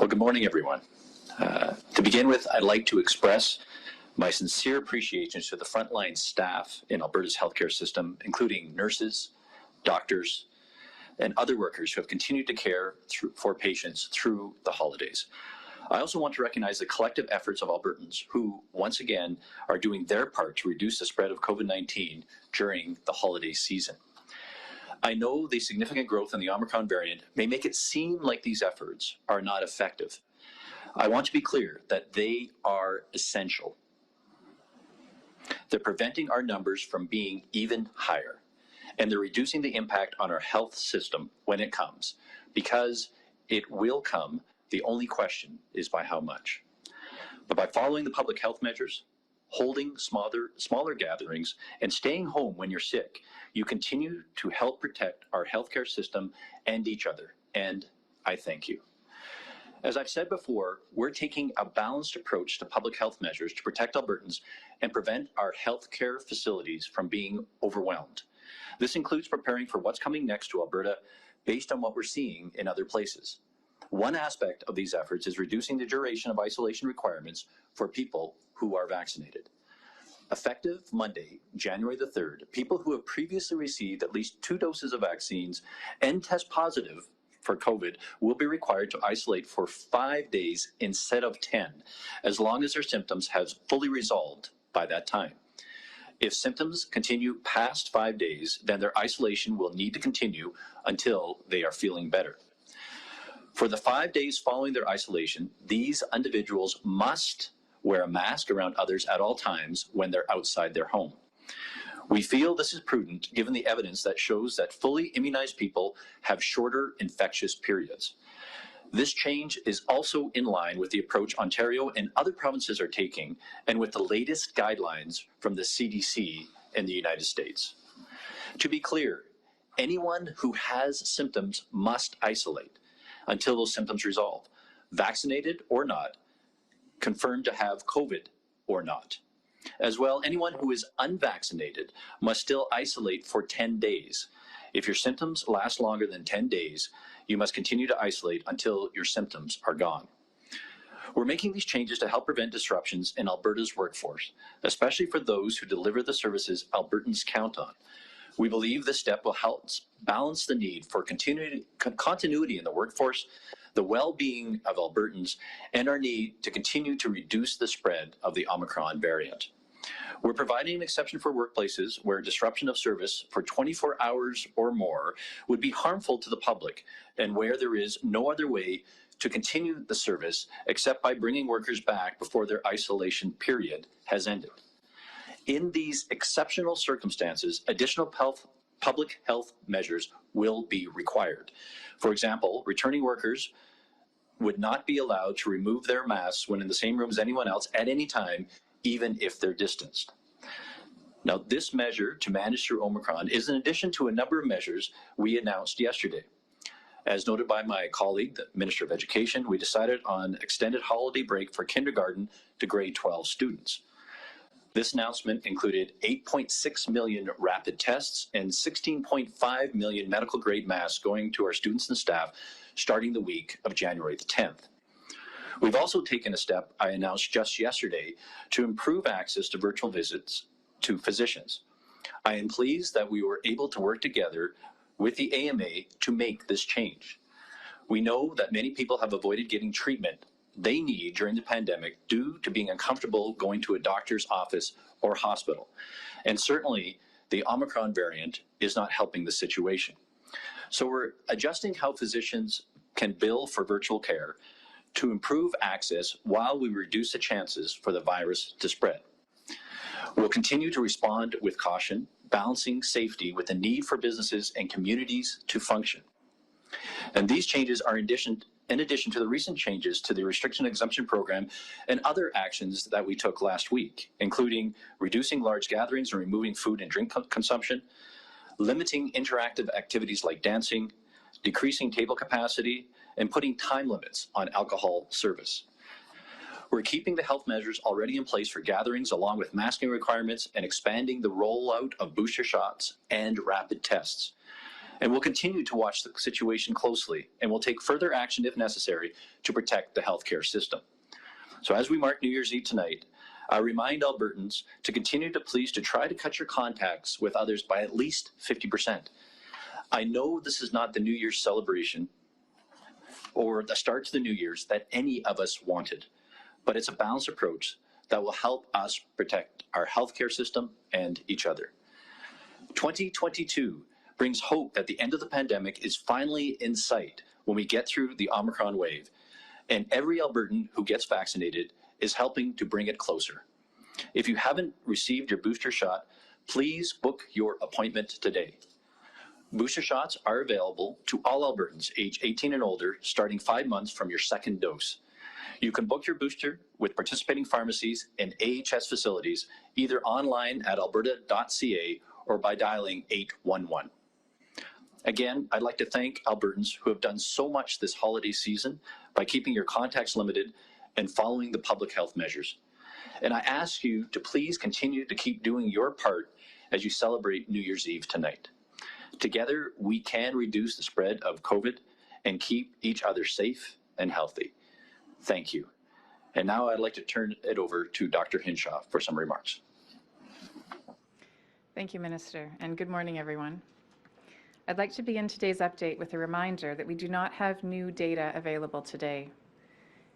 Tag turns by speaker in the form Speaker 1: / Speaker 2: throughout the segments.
Speaker 1: Well, good morning, everyone. To begin with, I'd like to express my sincere appreciation to the frontline staff in Alberta's healthcare system, including nurses, doctors, and other workers who have continued to care for patients through the holidays. I also want to recognize the collective efforts of Albertans who, once again, are doing their part to reduce the spread of COVID-19 during the holiday season. I know the significant growth in the Omicron variant may make it seem like these efforts are not effective. I want to be clear that they are essential. They're preventing our numbers from being even higher, and they're reducing the impact on our health system when it comes, because it will come. The only question is by how much. But by following the public health measures, holding smaller gatherings, and staying home when you're sick, you continue to help protect our healthcare system and each other, and I thank you. As I've said before, we're taking a balanced approach to public health measures to protect Albertans and prevent our healthcare facilities from being overwhelmed. This includes preparing for what's coming next to Alberta based on what we're seeing in other places. One aspect of these efforts is reducing the duration of isolation requirements for people who are vaccinated. Effective Monday, January the 3rd, people who have previously received at least 2 doses of vaccines and test positive for COVID will be required to isolate for 5 days instead of 10, as long as their symptoms have fully resolved by that time. If symptoms continue past 5 days, then their isolation will need to continue until they are feeling better. For the 5 days following their isolation, these individuals must wear a mask around others at all times when they're outside their home. We feel this is prudent given the evidence that shows that fully immunized people have shorter infectious periods. This change is also in line with the approach Ontario and other provinces are taking, and with the latest guidelines from the CDC in the United States. To be clear, anyone who has symptoms must isolate until those symptoms resolve, vaccinated or not, confirmed to have COVID or not. As well, anyone who is unvaccinated must still isolate for 10 days. If your symptoms last longer than 10 days, you must continue to isolate until your symptoms are gone. We're making these changes to help prevent disruptions in Alberta's workforce, especially for those who deliver the services Albertans count on. We believe this step will help balance the need for continuity in the workforce, the well-being of Albertans, and our need to continue to reduce the spread of the Omicron variant. We're providing an exception for workplaces where disruption of service for 24 hours or more would be harmful to the public and where there is no other way to continue the service except by bringing workers back before their isolation period has ended. In these exceptional circumstances, additional public health measures will be required. For example, returning workers would not be allowed to remove their masks when in the same room as anyone else at any time, even if they're distanced. Now, this measure to manage through Omicron is in addition to a number of measures we announced yesterday. As noted by my colleague, the Minister of Education, we decided on extended holiday break for kindergarten to grade 12 students. This announcement included 8.6 million rapid tests and 16.5 million medical grade masks going to our students and staff starting the week of January the 10th. We've also taken a step I announced just yesterday to improve access to virtual visits to physicians. I am pleased that we were able to work together with the AMA to make this change. We know that many people have avoided getting treatment they need during the pandemic due to being uncomfortable going to a doctor's office or hospital. And certainly the Omicron variant is not helping the situation. So we're adjusting how physicians can bill for virtual care to improve access while we reduce the chances for the virus to spread. We'll continue to respond with caution, balancing safety with the need for businesses and communities to function. And these changes are in addition to the recent changes to the restriction exemption program and other actions that we took last week, including reducing large gatherings and removing food and drink consumption, limiting interactive activities like dancing, decreasing table capacity, and putting time limits on alcohol service. We're keeping the health measures already in place for gatherings along with masking requirements and expanding the rollout of booster shots and rapid tests. And we'll continue to watch the situation closely, and we'll take further action if necessary to protect the healthcare system. So as we mark New Year's Eve tonight, I remind Albertans to continue to please to try to cut your contacts with others by at least 50%. I know this is not the New Year's celebration or the start to the New Year's that any of us wanted, but it's a balanced approach that will help us protect our healthcare system and each other. 2022 brings hope that the end of the pandemic is finally in sight when we get through the Omicron wave, and every Albertan who gets vaccinated is helping to bring it closer. If you haven't received your booster shot, please book your appointment today. Booster shots are available to all Albertans age 18 and older starting 5 months from your second dose. You can book your booster with participating pharmacies and AHS facilities either online at alberta.ca or by dialing 811. Again, I'd like to thank Albertans who have done so much this holiday season by keeping your contacts limited and following the public health measures. And I ask you to please continue to keep doing your part as you celebrate New Year's Eve tonight. Together, we can reduce the spread of COVID and keep each other safe and healthy. Thank you. And now I'd like to turn it over to Dr. Hinshaw for some remarks.
Speaker 2: Thank you, Minister, and good morning, everyone. I'd like to begin today's update with a reminder that we do not have new data available today.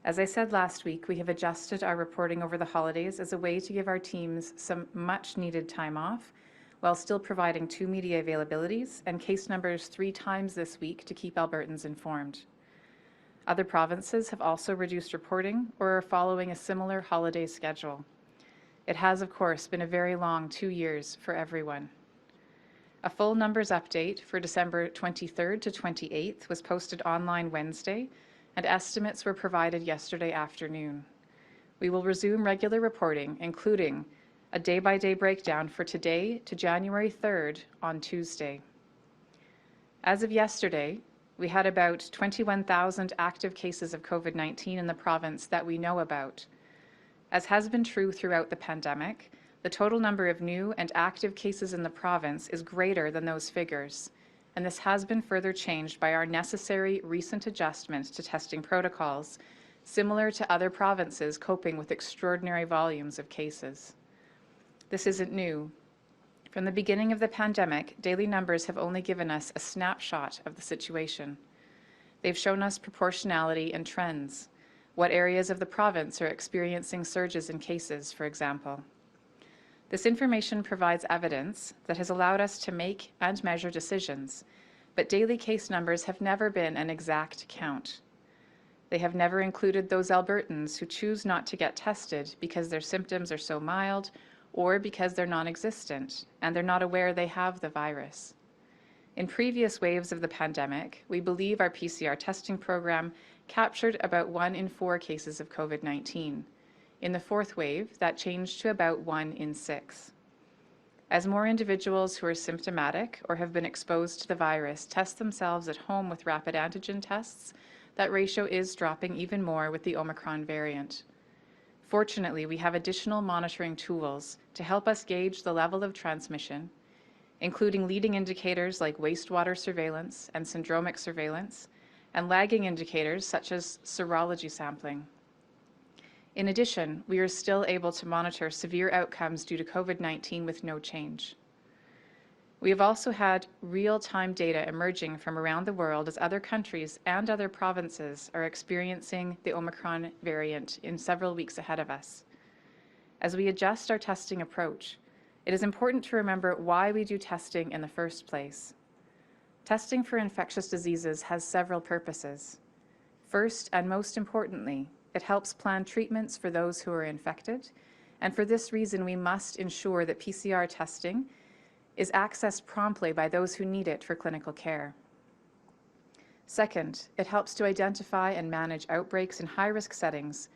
Speaker 2: As I said last week, we have adjusted our reporting over the holidays as a way to give our teams some much-needed time off while still providing 2 media availabilities and case numbers 3 times this week to keep Albertans informed. Other provinces have also reduced reporting or are following a similar holiday schedule. It has, of course, been a very long 2 years for everyone. A full numbers update for December 23rd to 28th was posted online Wednesday, and estimates were provided yesterday afternoon. We will resume regular reporting, including a day-by-day breakdown for today to January 3rd on Tuesday. As of yesterday, we had about 21,000 active cases of COVID-19 in the province that we know about. As has been true throughout the pandemic, the total number of new and active cases in the province is greater than those figures, and this has been further changed by our necessary recent adjustments to testing protocols, similar to other provinces coping with extraordinary volumes of cases. This isn't new. From the beginning of the pandemic, daily numbers have only given us a snapshot of the situation. They've shown us proportionality and trends, what areas of the province are experiencing surges in cases, for example. This information provides evidence that has allowed us to make and measure decisions, but daily case numbers have never been an exact count. They have never included those Albertans who choose not to get tested because their symptoms are so mild or because they're non-existent and they're not aware they have the virus. In previous waves of the pandemic, we believe our PCR testing program captured about 1 in 4 cases of COVID-19. In the 4th wave, that changed to about 1 in 6. As more individuals who are symptomatic or have been exposed to the virus test themselves at home with rapid antigen tests, that ratio is dropping even more with the Omicron variant. Fortunately, we have additional monitoring tools to help us gauge the level of transmission, including leading indicators like wastewater surveillance and syndromic surveillance, and lagging indicators such as serology sampling. In addition, we are still able to monitor severe outcomes due to COVID-19 with no change. We have also had real-time data emerging from around the world as other countries and other provinces are experiencing the Omicron variant in several weeks ahead of us. As we adjust our testing approach, it is important to remember why we do testing in the first place. Testing for infectious diseases has several purposes. First, and most importantly, it helps plan treatments for those who are infected, and for this reason we must ensure that PCR testing is accessed promptly by those who need it for clinical care. Second, it helps to identify and manage outbreaks in high-risk settings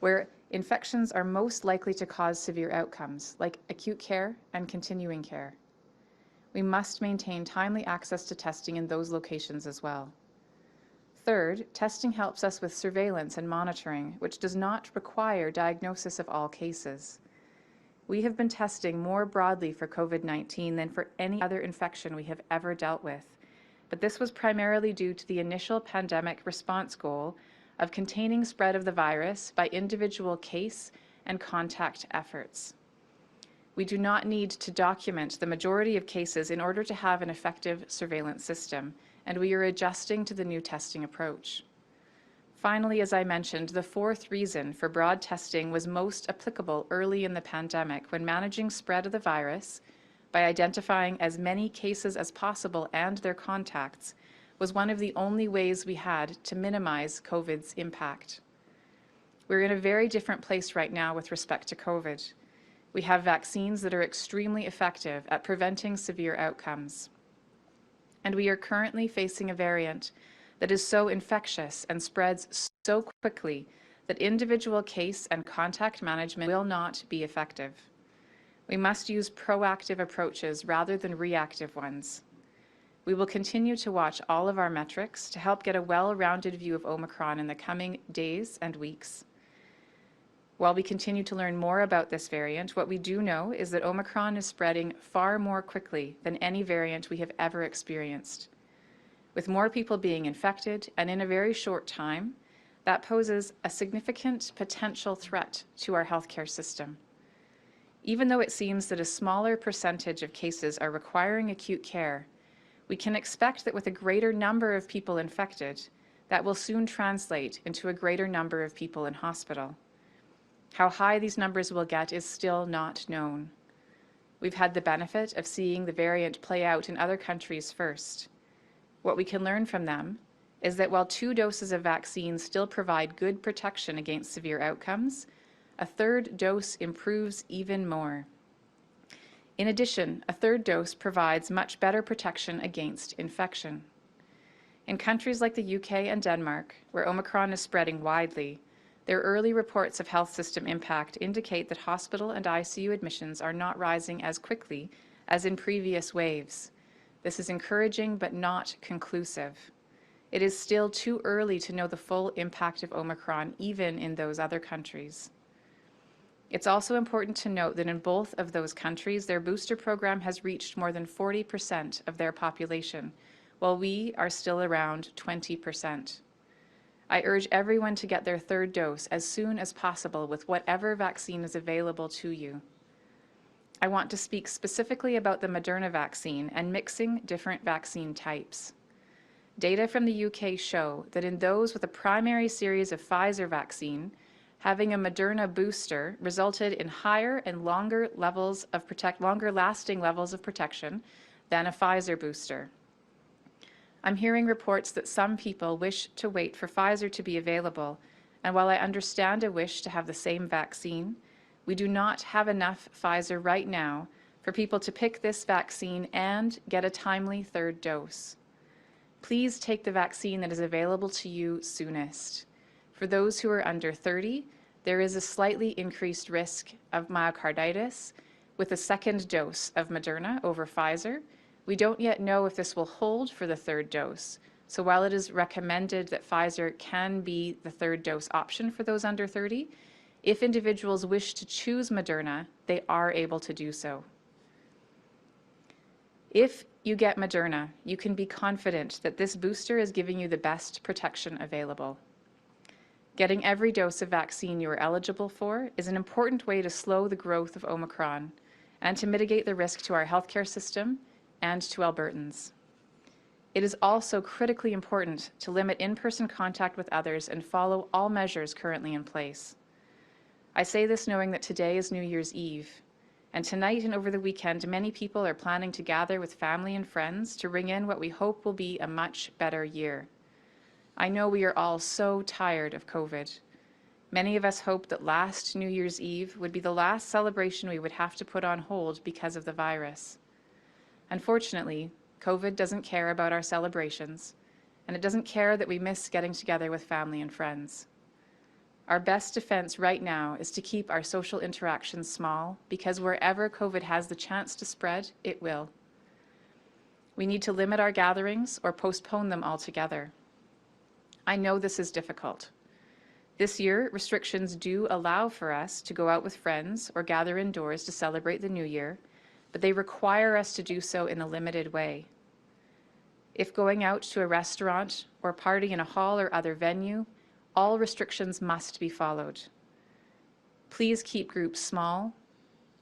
Speaker 2: where infections are most likely to cause severe outcomes, like acute care and continuing care. We must maintain timely access to testing in those locations as well. Third, testing helps us with surveillance and monitoring, which does not require diagnosis of all cases. We have been testing more broadly for COVID-19 than for any other infection we have ever dealt with, but this was primarily due to the initial pandemic response goal of containing spread of the virus by individual case and contact efforts. We do not need to document the majority of cases in order to have an effective surveillance system, and we are adjusting to the new testing approach. Finally, as I mentioned, the fourth reason for broad testing was most applicable early in the pandemic when managing spread of the virus by identifying as many cases as possible and their contacts was one of the only ways we had to minimize COVID's impact. We're in a very different place right now with respect to COVID. We have vaccines that are extremely effective at preventing severe outcomes. And we are currently facing a variant that is so infectious and spreads so quickly that individual case and contact management will not be effective. We must use proactive approaches rather than reactive ones. We will continue to watch all of our metrics to help get a well-rounded view of Omicron in the coming days and weeks. While we continue to learn more about this variant, what we do know is that Omicron is spreading far more quickly than any variant we have ever experienced. With more people being infected and in a very short time, that poses a significant potential threat to our healthcare system. Even though it seems that a smaller percentage of cases are requiring acute care, we can expect that with a greater number of people infected, that will soon translate into a greater number of people in hospital. How high these numbers will get is still not known. We've had the benefit of seeing the variant play out in other countries first. What we can learn from them is that while 2 doses of vaccine still provide good protection against severe outcomes, a 3rd dose improves even more. In addition, a 3rd dose provides much better protection against infection. In countries like the UK and Denmark, where Omicron is spreading widely, their early reports of health system impact indicate that hospital and ICU admissions are not rising as quickly as in previous waves. This is encouraging but not conclusive. It is still too early to know the full impact of Omicron, even in those other countries. It's also important to note that in both of those countries, their booster program has reached more than 40% of their population, while we are still around 20%. I urge everyone to get their 3rd dose as soon as possible with whatever vaccine is available to you. I want to speak specifically about the Moderna vaccine and mixing different vaccine types. Data from the UK show that in those with a primary series of Pfizer vaccine, having a Moderna booster resulted in higher and longer lasting levels of protection than a Pfizer booster. I'm hearing reports that some people wish to wait for Pfizer to be available, and while I understand a wish to have the same vaccine, we do not have enough Pfizer right now for people to pick this vaccine and get a timely 3rd dose. Please take the vaccine that is available to you soonest. For those who are under 30, there is a slightly increased risk of myocarditis with a 2nd dose of Moderna over Pfizer. We don't yet know if this will hold for the 3rd dose. So while it is recommended that Pfizer can be the 3rd dose option for those under 30, if individuals wish to choose Moderna, they are able to do so. If you get Moderna, you can be confident that this booster is giving you the best protection available. Getting every dose of vaccine you are eligible for is an important way to slow the growth of Omicron and to mitigate the risk to our healthcare system and to Albertans. It is also critically important to limit in-person contact with others and follow all measures currently in place. I say this knowing that today is New Year's Eve, and tonight and over the weekend, many people are planning to gather with family and friends to ring in what we hope will be a much better year. I know we are all so tired of COVID. Many of us hoped that last New Year's Eve would be the last celebration we would have to put on hold because of the virus. Unfortunately, COVID doesn't care about our celebrations, and it doesn't care that we miss getting together with family and friends. Our best defense right now is to keep our social interactions small, because wherever COVID has the chance to spread, it will. We need to limit our gatherings or postpone them altogether. I know this is difficult. This year, restrictions do allow for us to go out with friends or gather indoors to celebrate the new year, but they require us to do so in a limited way. If going out to a restaurant or party in a hall or other venue, all restrictions must be followed. Please keep groups small.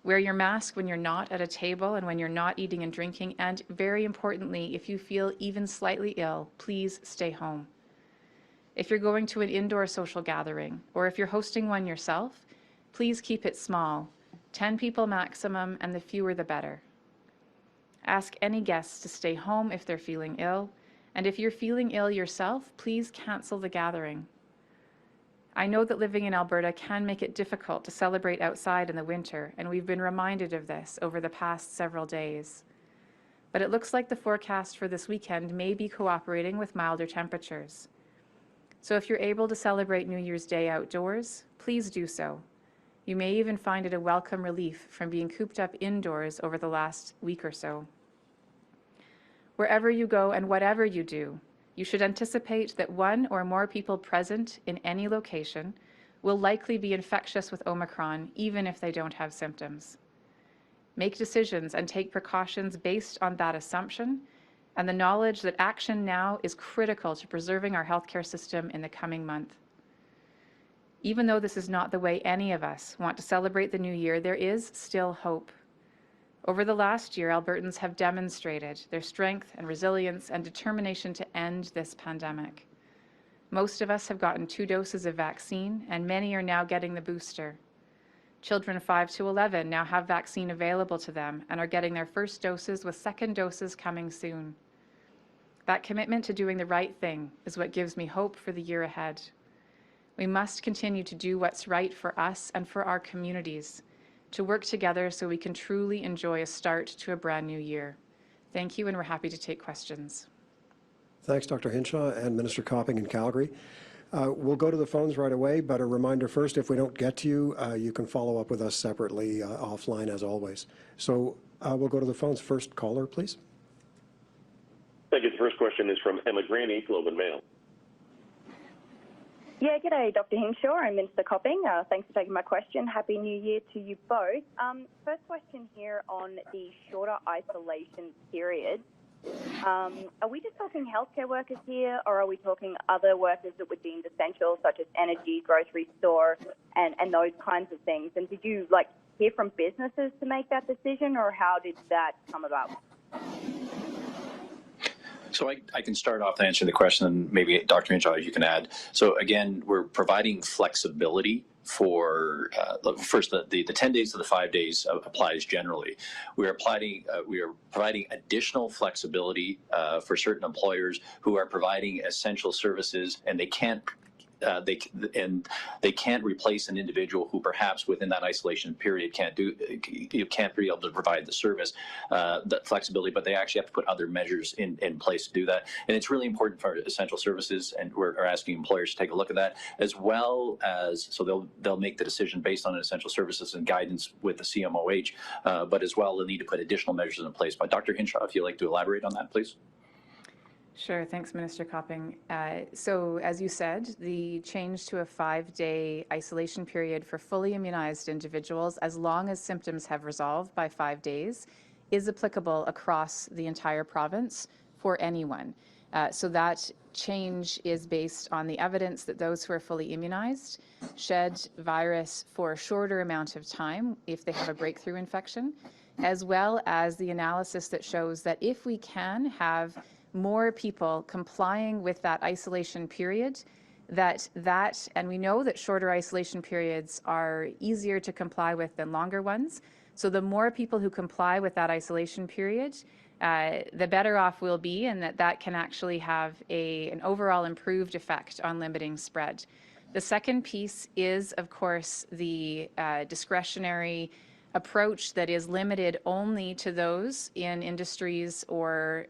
Speaker 2: Wear your mask when you're not at a table and when you're not eating and drinking. And very importantly, if you feel even slightly ill, please stay home. If you're going to an indoor social gathering or if you're hosting one yourself, please keep it small, 10 people maximum, and the fewer the better. Ask any guests to stay home if they're feeling ill, and if you're feeling ill yourself, please cancel the gathering. I know that living in Alberta can make it difficult to celebrate outside in the winter, and we've been reminded of this over the past several days. But it looks like the forecast for this weekend may be cooperating with milder temperatures. So if you're able to celebrate New Year's Day outdoors, please do so. You may even find it a welcome relief from being cooped up indoors over the last week or so. Wherever you go and whatever you do, you should anticipate that one or more people present in any location will likely be infectious with Omicron, even if they don't have symptoms. Make decisions and take precautions based on that assumption and the knowledge that action now is critical to preserving our healthcare system in the coming month. Even though this is not the way any of us want to celebrate the new year, there is still hope. Over the last year, Albertans have demonstrated their strength and resilience and determination to end this pandemic. Most of us have gotten 2 doses of vaccine, and many are now getting the booster. Children 5 to 11 now have vaccine available to them and are getting their first doses, with second doses coming soon. That commitment to doing the right thing is what gives me hope for the year ahead. We must continue to do what's right for us and for our communities, to work together so we can truly enjoy a start to a brand new year. Thank you, and we're happy to take questions.
Speaker 3: Thanks, Dr. Hinshaw and Minister Copping in Calgary. We'll go to the phones right away, but a reminder first, if we don't get to you, you can follow up with us separately offline as always. So we'll go to the phones. First caller, please.
Speaker 4: Thank you. The first question is from Emma Graney, Globe and Mail.
Speaker 5: Yeah, g'day, Dr. Hinshaw and Minister Copping. Thanks for taking my question. Happy New Year to you both. First question here on the shorter isolation period. Are we just talking healthcare workers here, or are we talking other workers that were deemed essential, such as energy, grocery store, and those kinds of things? And did you hear from businesses to make that decision, or how did that come about?
Speaker 1: So I can start off answering the question, and maybe Dr. Hinshaw, you can add. So again, we're providing flexibility for first the 10 days to the 5 days applies generally. We are providing additional flexibility for certain employers who are providing essential services, and they can't replace an individual who perhaps within that isolation period can't be able to provide the service, that flexibility, but they actually have to put other measures in place to do that. And it's really important for essential services, and we're asking employers to take a look at that, as well as, so they'll make the decision based on essential services and guidance with the CMOH, but as well they'll need to put additional measures in place. But Dr. Hinshaw, if you'd like to elaborate on that, please.
Speaker 2: Sure. Thanks, Minister Copping. So as you said, the change to a 5-day isolation period for fully immunized individuals, as long as symptoms have resolved by 5 days, is applicable across the entire province for anyone. So that change is based on the evidence that those who are fully immunized shed virus for a shorter amount of time if they have a breakthrough infection, as well as the analysis that shows that if we can have more people complying with that isolation period, and we know that shorter isolation periods are easier to comply with than longer ones. So the more people who comply with that isolation period, the better off we'll be, and that can actually have an overall improved effect on limiting spread. The second piece is, of course, the discretionary approach that is limited only to those in industries or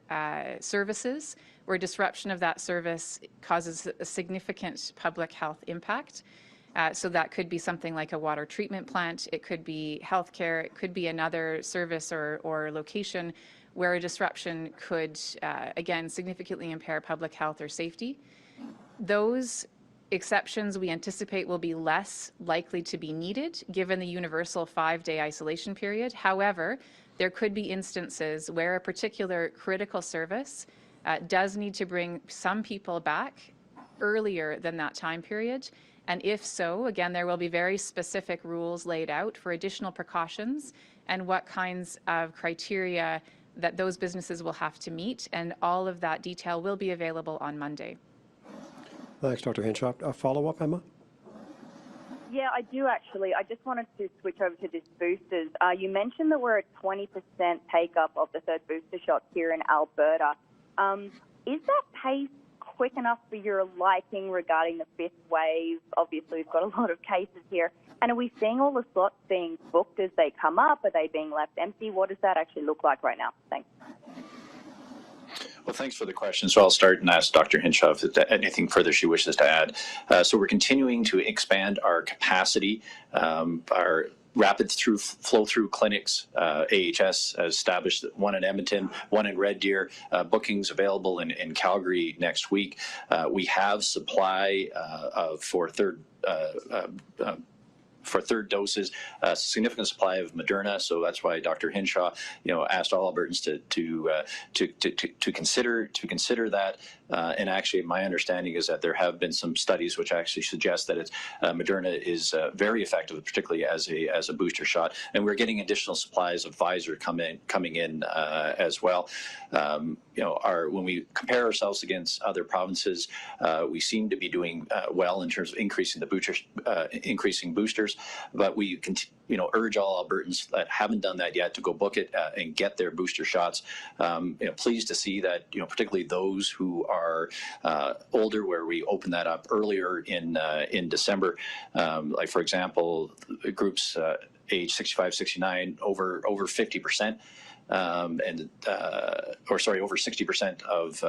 Speaker 2: services where disruption of that service causes a significant public health impact. So that could be something like a water treatment plant, it could be healthcare, it could be another service or location where a disruption could, again, significantly impair public health or safety. Those exceptions we anticipate will be less likely to be needed given the universal 5-day isolation period. However, there could be instances where a particular critical service does need to bring some people back earlier than that time period. And if so, again, there will be very specific rules laid out for additional precautions and what kinds of criteria that those businesses will have to meet. And all of that detail will be available on Monday.
Speaker 3: Thanks, Dr. Hinshaw. A follow-up, Emma?
Speaker 5: Yeah, I do actually. I just wanted to switch over to this boosters. You mentioned that we're at 20% take-up of the third booster shot here in Alberta. Is that pace quick enough for your liking regarding the fifth wave? Obviously, we've got a lot of cases here. And are we seeing all the slots being booked as they come up? Are they being left empty? What does that actually look like right now? Thanks.
Speaker 1: Well, thanks for the question. So I'll start and ask Dr. Hinshaw if there's anything further she wishes to add. So we're continuing to expand our capacity, our rapid flow-through clinics. AHS has established one in Edmonton, one in Red Deer, bookings available in Calgary next week. We have supply for third doses, a significant supply of Moderna. So that's why Dr. Hinshaw, asked all Albertans to consider that. And actually, my understanding is that there have been some studies which actually suggest that Moderna is very effective, particularly as a booster shot. And we're getting additional supplies of Pfizer coming in as well. When we compare ourselves against other provinces, we seem to be doing well in terms of increasing boosters. But we urge all Albertans that haven't done that yet to go book it and get their booster shots. Pleased to see that particularly those who are older, where we opened that up earlier in December, like for example, groups age 65, 69, over 50%. Over 60% of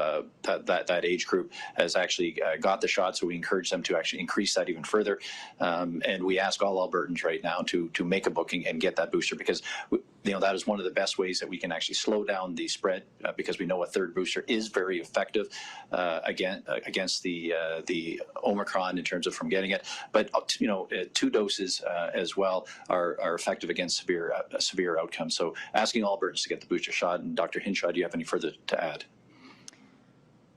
Speaker 1: that age group has actually got the shot. So we encourage them to actually increase that even further. And we ask all Albertans right now to make a booking and get that booster, because that is one of the best ways that we can actually slow down the spread, because we know a third booster is very effective against the Omicron in terms of from getting it. But 2 doses as well are effective against severe outcomes. So asking all Albertans to get the booster shot. And Dr. Hinshaw, do you have any further to add?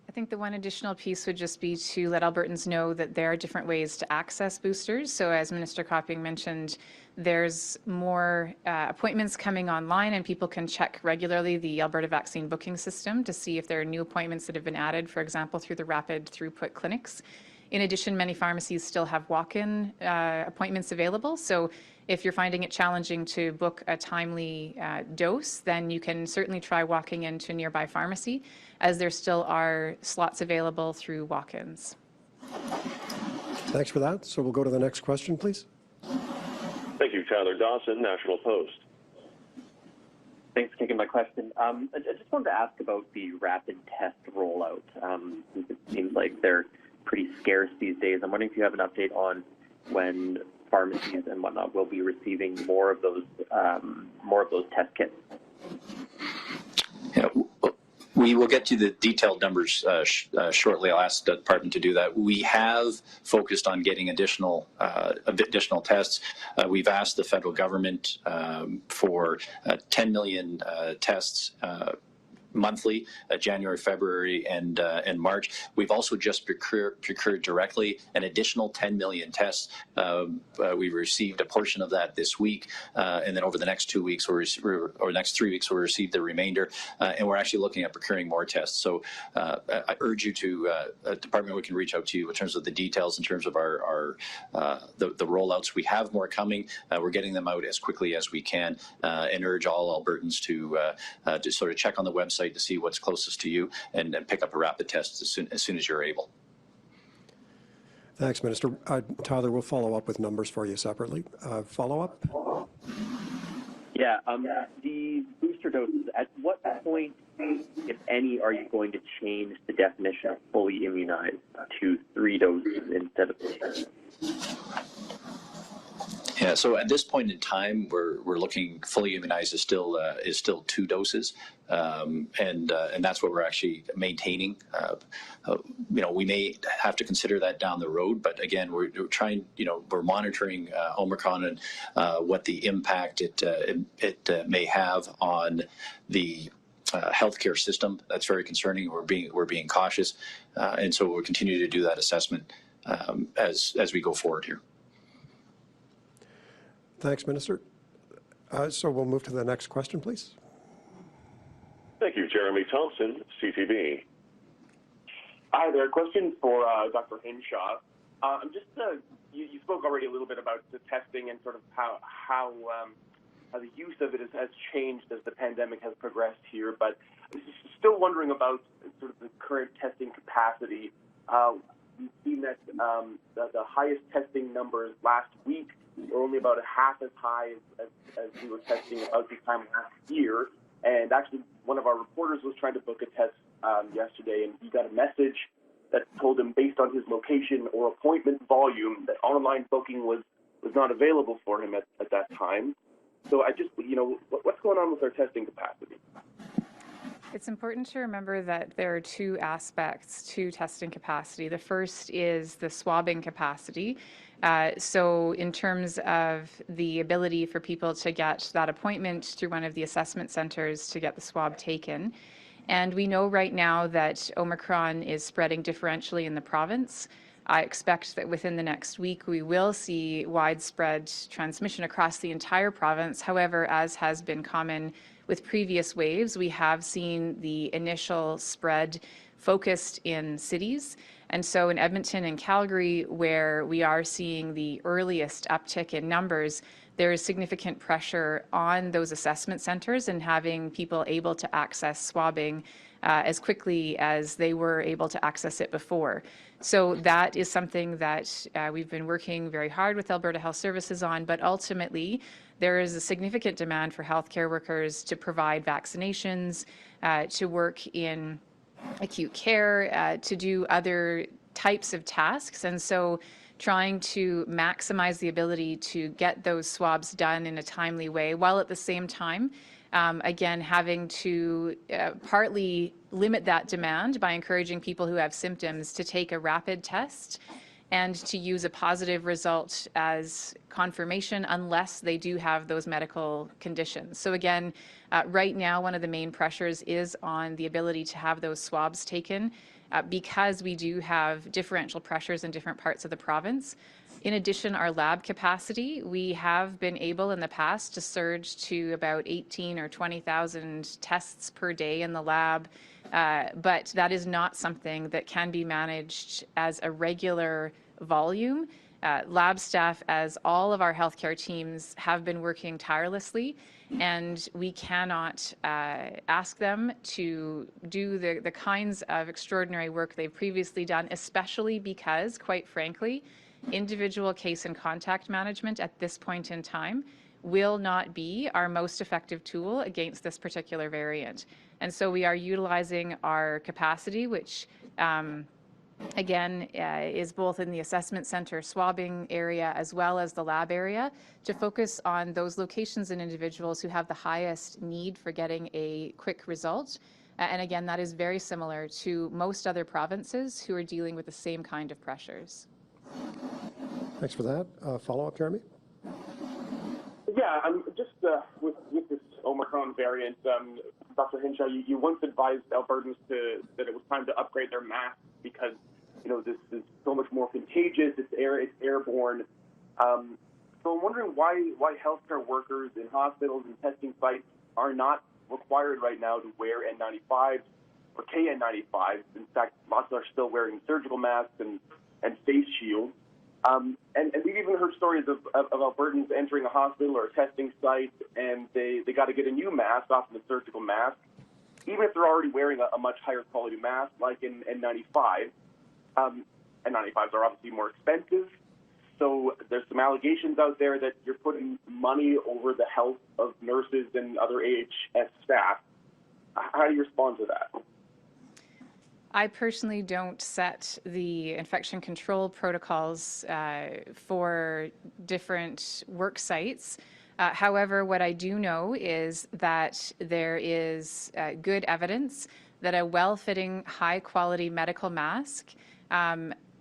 Speaker 2: I think the one additional piece would just be to let Albertans know that there are different ways to access boosters. So as Minister Copping mentioned, there's more appointments coming online, and people can check regularly the Alberta vaccine booking system to see if there are new appointments that have been added, for example, through the rapid throughput clinics. In addition, many pharmacies still have walk-in appointments available. So if you're finding it challenging to book a timely dose, then you can certainly try walking into a nearby pharmacy, as there still are slots available through walk-ins.
Speaker 3: Thanks for that. So we'll go to the next question, please.
Speaker 4: Thank you, Tyler Dawson, National Post.
Speaker 6: Thanks for taking my question. I just wanted to ask about the rapid test rollout. It seems like they're pretty scarce these days. I'm wondering if you have an update on when pharmacies and whatnot will be receiving more of those test kits.
Speaker 1: Yeah, we will get to the detailed numbers shortly. I'll ask the department to do that. We have focused on getting additional tests. We've asked the federal government for 10 million tests monthly, January, February, and March. We've also just procured directly an additional 10 million tests. We received a portion of that this week, and then over the next 2 weeks or next 3 weeks, we'll receive the remainder. And we're actually looking at procuring more tests. So I urge you to, department, we can reach out to you in terms of the details, in terms of the rollouts. We have more coming. We're getting them out as quickly as we can, and urge all Albertans to sort of check on the website to see what's closest to you and pick up a rapid test as soon as you're able.
Speaker 3: Thanks, Minister. Tyler, we'll follow up with numbers for you separately. Follow-up?
Speaker 6: Yeah, the booster doses, at what point, if any, are you going to change the definition of fully immunized to 3 doses instead of 2?
Speaker 1: Yeah, so at this point in time, we're looking fully immunized is still 2 doses, and that's what we're actually maintaining. We may have to consider that down the road, but again, we're trying. We're monitoring Omicron and what the impact it may have on the healthcare system. That's very concerning. We're being cautious, and so we'll continue to do that assessment as we go forward here.
Speaker 3: Thanks, Minister. So we'll move to the next question, please.
Speaker 4: Thank you. Jeremy Thompson, CTV.
Speaker 7: Hi there. Question for Dr. Hinshaw. I'm just you spoke already a little bit about the testing and sort of how the use of it has changed as the pandemic has progressed here, but still wondering about sort of the current testing capacity. We've seen that the highest testing numbers last week were only about half as high as we were testing about this time last year. And actually, one of our reporters was trying to book a test yesterday, and he got a message that told him, based on his location or appointment volume, that online booking was not available for him at that time. So I just, what's going on with our testing capacity?
Speaker 2: It's important to remember that there are two aspects to testing capacity. The first is the swabbing capacity. So in terms of the ability for people to get that appointment through one of the assessment centres to get the swab taken. And we know right now that Omicron is spreading differentially in the province. I expect that within the next week we will see widespread transmission across the entire province. However, as has been common with previous waves, we have seen the initial spread focused in cities. And so in Edmonton and Calgary, where we are seeing the earliest uptick in numbers, there is significant pressure on those assessment centres and having people able to access swabbing as quickly as they were able to access it before. So that is something that we've been working very hard with Alberta Health Services on, but ultimately there is a significant demand for healthcare workers to provide vaccinations, to work in acute care, to do other types of tasks. And so trying to maximize the ability to get those swabs done in a timely way, while at the same time, again, having to partly limit that demand by encouraging people who have symptoms to take a rapid test and to use a positive result as confirmation unless they do have those medical conditions. So again, right now, one of the main pressures is on the ability to have those swabs taken because we do have differential pressures in different parts of the province. In addition, our lab capacity, we have been able in the past to surge to about 18 or 20,000 tests per day in the lab, but that is not something that can be managed as a regular volume. Lab staff, as all of our healthcare teams, have been working tirelessly, and we cannot ask them to do the kinds of extraordinary work they've previously done, especially because, quite frankly, individual case and contact management at this point in time will not be our most effective tool against this particular variant. And so we are utilizing our capacity, which again, is both in the assessment center swabbing area as well as the lab area, to focus on those locations and individuals who have the highest need for getting a quick result. And again, that is very similar to most other provinces who are dealing with the same kind of pressures.
Speaker 3: Thanks for that. Follow-up, Jeremy?
Speaker 7: Yeah, just with this Omicron variant, Dr. Hinshaw, you once advised Albertans that it was time to upgrade their masks because this is so much more contagious. It's airborne. So I'm wondering why healthcare workers in hospitals and testing sites are not required right now to wear N95s or KN95s. In fact, lots are still wearing surgical masks and face shields. And we've even heard stories of Albertans entering a hospital or a testing site, and they got to get a new mask off of the surgical mask, even if they're already wearing a much higher quality mask like an N95. N95s are obviously more expensive, so there's some allegations out there that you're putting money over the health of nurses and other AHS staff. How do you respond to that?
Speaker 2: I personally don't set the infection control protocols for different work sites. However, what I do know is that there is good evidence that a well-fitting, high-quality medical mask,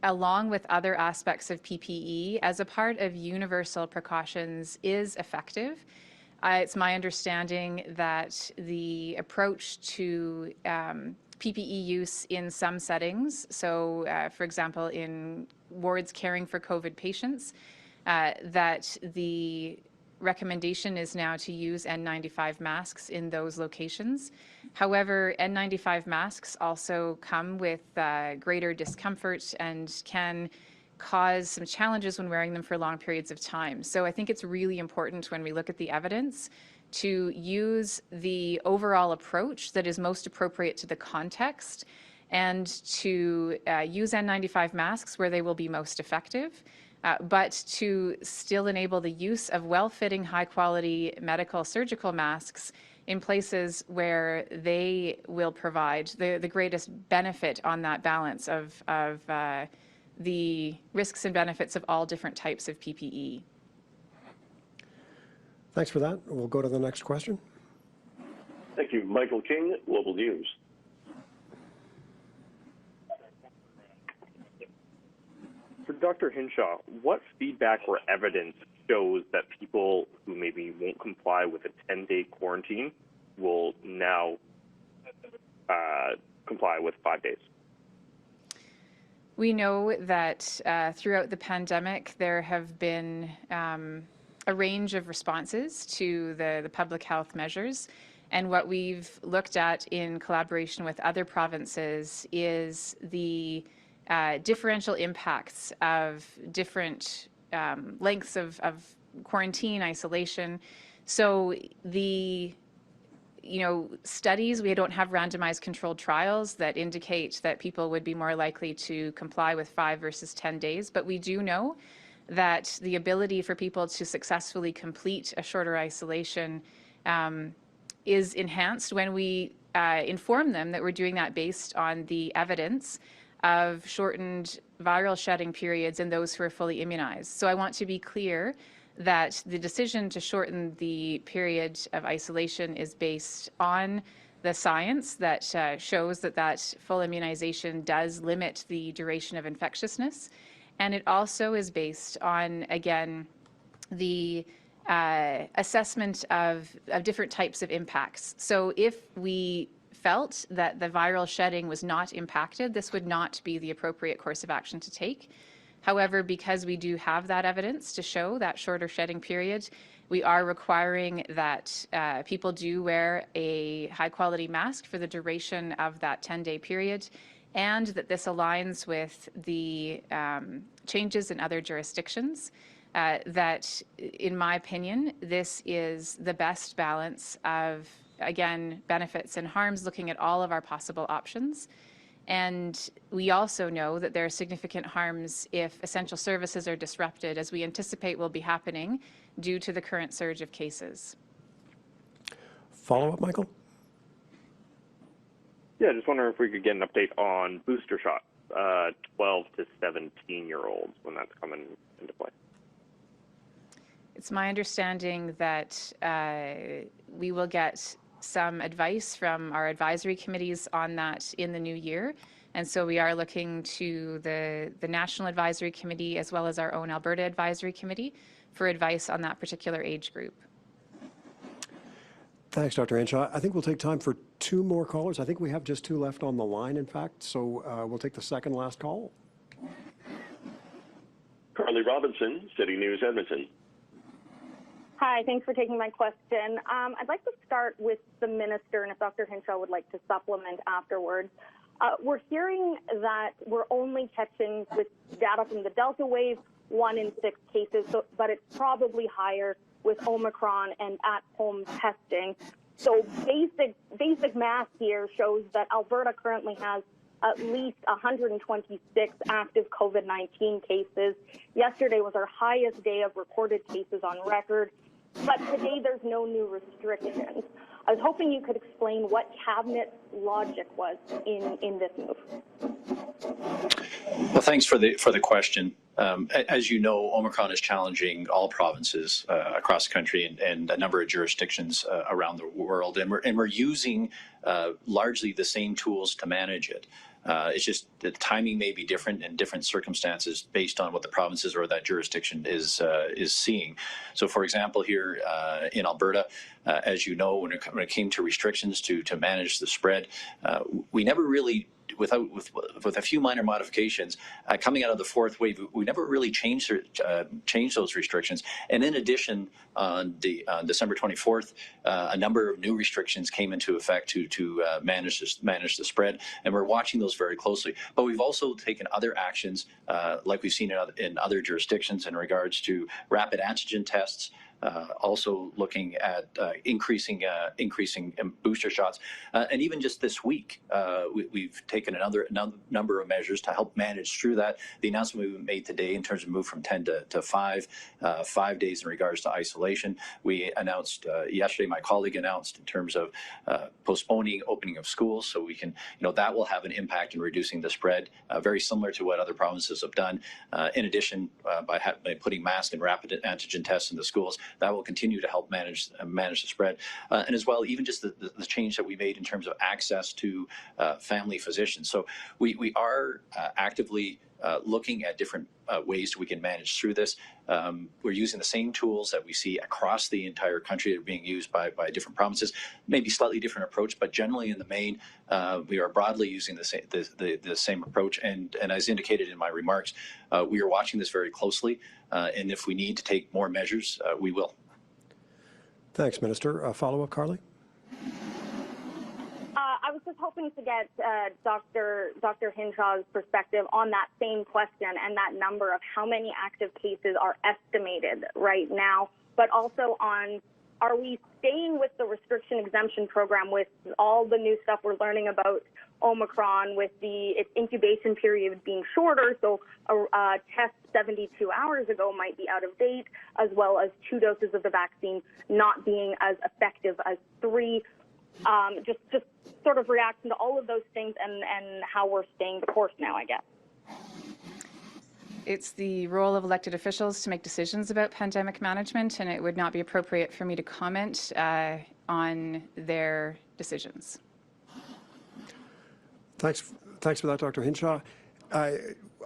Speaker 2: along with other aspects of PPE, as a part of universal precautions, is effective. It's my understanding that the approach to PPE use in some settings, so for example in wards caring for COVID patients, that the recommendation is now to use N95 masks in those locations. However, N95 masks also come with greater discomfort and can cause some challenges when wearing them for long periods of time. So I think it's really important when we look at the evidence to use the overall approach that is most appropriate to the context and to use N95 masks where they will be most effective. But to still enable the use of well-fitting, high-quality medical surgical masks in places where they will provide the greatest benefit on that balance of the risks and benefits of all different types of PPE.
Speaker 3: Thanks for that. We'll go to the next question.
Speaker 4: Thank you. Michael King, Global News.
Speaker 8: For Dr. Hinshaw, what feedback or evidence shows that people who maybe won't comply with a 10-day quarantine will now comply with 5 days?
Speaker 2: We know that throughout the pandemic, there have been a range of responses to the public health measures. And what we've looked at in collaboration with other provinces is the differential impacts of different lengths of quarantine, isolation. So the studies, we don't have randomized controlled trials that indicate that people would be more likely to comply with 5 versus 10 days, but we do know that the ability for people to successfully complete a shorter isolation is enhanced when we inform them that we're doing that based on the evidence of shortened viral shedding periods in those who are fully immunized. So I want to be clear that the decision to shorten the period of isolation is based on the science that shows that full immunization does limit the duration of infectiousness. And it also is based on, again, the assessment of different types of impacts. So if we felt that the viral shedding was not impacted, this would not be the appropriate course of action to take. However, because we do have that evidence to show that shorter shedding period, we are requiring that people do wear a high-quality mask for the duration of that 10-day period, and that this aligns with the changes in other jurisdictions. That, in my opinion, this is the best balance of, again, benefits and harms, looking at all of our possible options. And we also know that there are significant harms if essential services are disrupted, as we anticipate will be happening due to the current surge of cases.
Speaker 3: Follow-up, Michael?
Speaker 8: Yeah, just wondering if we could get an update on booster shots, 12 to 17-year-olds, when that's coming into play.
Speaker 2: It's my understanding that we will get some advice from our advisory committees on that in the new year. And so we are looking to the National Advisory Committee as well as our own Alberta Advisory Committee for advice on that particular age group.
Speaker 3: Thanks, Dr. Hinshaw. I think we'll take time for 2 more callers. I think we have just 2 left on the line, in fact. So we'll take the second last call.
Speaker 4: Carly Robinson, City News, Edmonton.
Speaker 5: Hi, thanks for taking my question. I'd like to start with the minister, and if Dr. Hinshaw would like to supplement afterwards. We're hearing that we're only catching, with data from the Delta wave, 1 in 6 cases, but it's probably higher with Omicron and at-home testing. So basic math here shows that Alberta currently has at least 126 active COVID-19 cases. Yesterday was our highest day of reported cases on record. But today there's no new restrictions. I was hoping you could explain what Cabinet's logic was in this move.
Speaker 1: Well, thanks for the question. As you know, Omicron is challenging all provinces across the country and a number of jurisdictions around the world, and we're using largely the same tools to manage it. It's just the timing may be different in different circumstances based on what the provinces or that jurisdiction is seeing. So, for example, here in Alberta, as you know, when it came to restrictions to manage the spread, we never really, with a few minor modifications, coming out of the fourth wave, we never really changed those restrictions. And in addition, on December 24th, a number of new restrictions came into effect to manage the spread, and we're watching those very closely. But we've also taken other actions, like we've seen in other jurisdictions, in regards to rapid antigen tests. Also looking at increasing booster shots, and even just this week, we've taken another number of measures to help manage through that. The announcement we made today in terms of move from 10 to 5 days in regards to isolation. We announced yesterday, my colleague announced in terms of postponing opening of schools, so we can, that will have an impact in reducing the spread, very similar to what other provinces have done. In addition, by putting mask and rapid antigen tests in the schools, that will continue to help manage the spread. And as well, even just the change that we made in terms of access to family physicians. So we are actively looking at different ways we can manage through this. We're using the same tools that we see across the entire country that are being used by different provinces, maybe slightly different approach, but generally in the main, we are broadly using the same approach. And as indicated in my remarks, we are watching this very closely. And if we need to take more measures, we will.
Speaker 3: Thanks, Minister. Follow-up, Carly?
Speaker 5: I was just hoping to get Dr. Hinshaw's perspective on that same question and that number of how many active cases are estimated right now, but also on, are we staying with the restriction exemption program with all the new stuff we're learning about Omicron, with its incubation period being shorter, so a test 72 hours ago might be out of date, as well as 2 doses of the vaccine not being as effective as 3. Just sort of reaction to all of those things and how we're staying the course now, I guess.
Speaker 2: It's the role of elected officials to make decisions about pandemic management, and it would not be appropriate for me to comment on their decisions.
Speaker 3: Thanks for that, Dr. Hinshaw.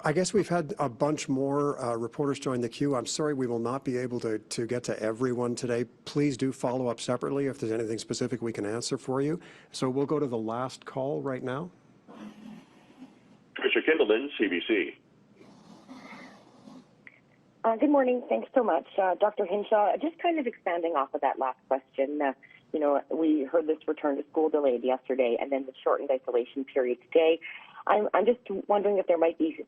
Speaker 3: I guess we've had a bunch more reporters join the queue. I'm sorry we will not be able to get to everyone today. Please do follow up separately if there's anything specific we can answer for you. So we'll go to the last call right now.
Speaker 4: Tricia Kindleman, CBC.
Speaker 9: Good morning. Thanks so much. Dr. Hinshaw, just kind of expanding off of that last question. We heard this return to school delayed yesterday and then the shortened isolation period today. I'm just wondering if there might be,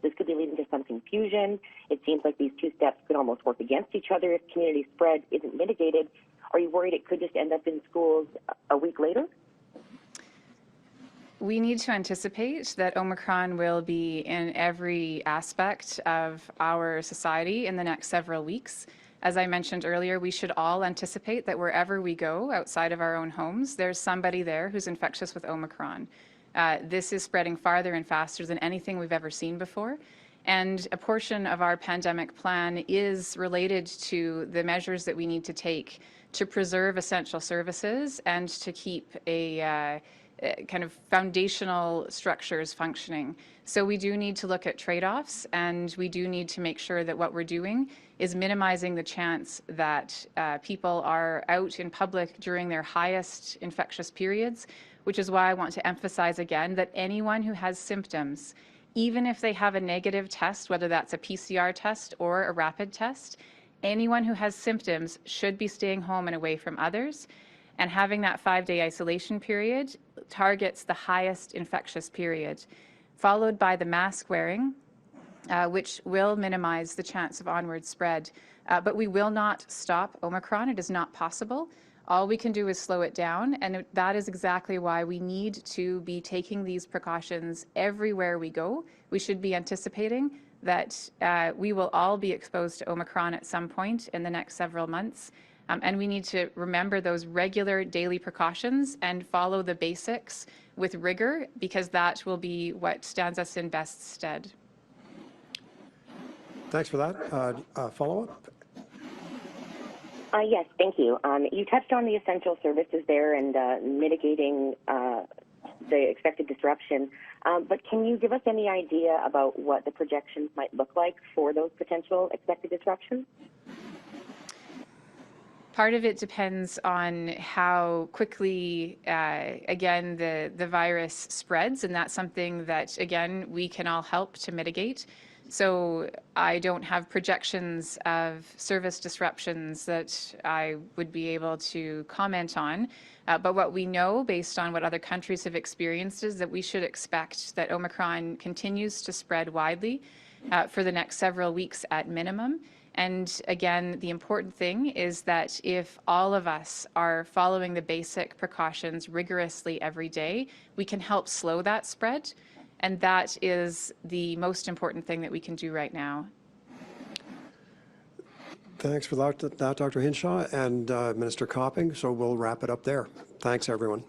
Speaker 9: this could be leading to some confusion. It seems like these two steps could almost work against each other if community spread isn't mitigated. Are you worried it could just end up in schools a week later?
Speaker 2: We need to anticipate that Omicron will be in every aspect of our society in the next several weeks. As I mentioned earlier, we should all anticipate that wherever we go outside of our own homes, there's somebody there who's infectious with Omicron. This is spreading farther and faster than anything we've ever seen before. And a portion of our pandemic plan is related to the measures that we need to take to preserve essential services and to keep a kind of foundational structures functioning. So we do need to look at trade-offs, and we do need to make sure that what we're doing is minimizing the chance that people are out in public during their highest infectious periods, which is why I want to emphasize again that anyone who has symptoms, even if they have a negative test, whether that's a PCR test or a rapid test, anyone who has symptoms should be staying home and away from others. And having that 5-day isolation period targets the highest infectious period, followed by the mask wearing, which will minimize the chance of onward spread. But we will not stop Omicron. It is not possible. All we can do is slow it down, and that is exactly why we need to be taking these precautions everywhere we go. We should be anticipating that we will all be exposed to Omicron at some point in the next several months. And we need to remember those regular daily precautions and follow the basics with rigor, because that will be what stands us in best stead.
Speaker 3: Thanks for that. Follow-up?
Speaker 9: Yes, thank you. You touched on the essential services there and mitigating the expected disruption. But can you give us any idea about what the projections might look like for those potential expected disruptions?
Speaker 2: Part of it depends on how quickly, again, the virus spreads, and that's something that, again, we can all help to mitigate. So I don't have projections of service disruptions that I would be able to comment on. But what we know, based on what other countries have experienced, is that we should expect that Omicron continues to spread widely for the next several weeks at minimum. And again, the important thing is that if all of us are following the basic precautions rigorously every day, we can help slow that spread. And that is the most important thing that we can do right now.
Speaker 3: Thanks for that, Dr. Hinshaw and Minister Copping. So we'll wrap it up there. Thanks, everyone.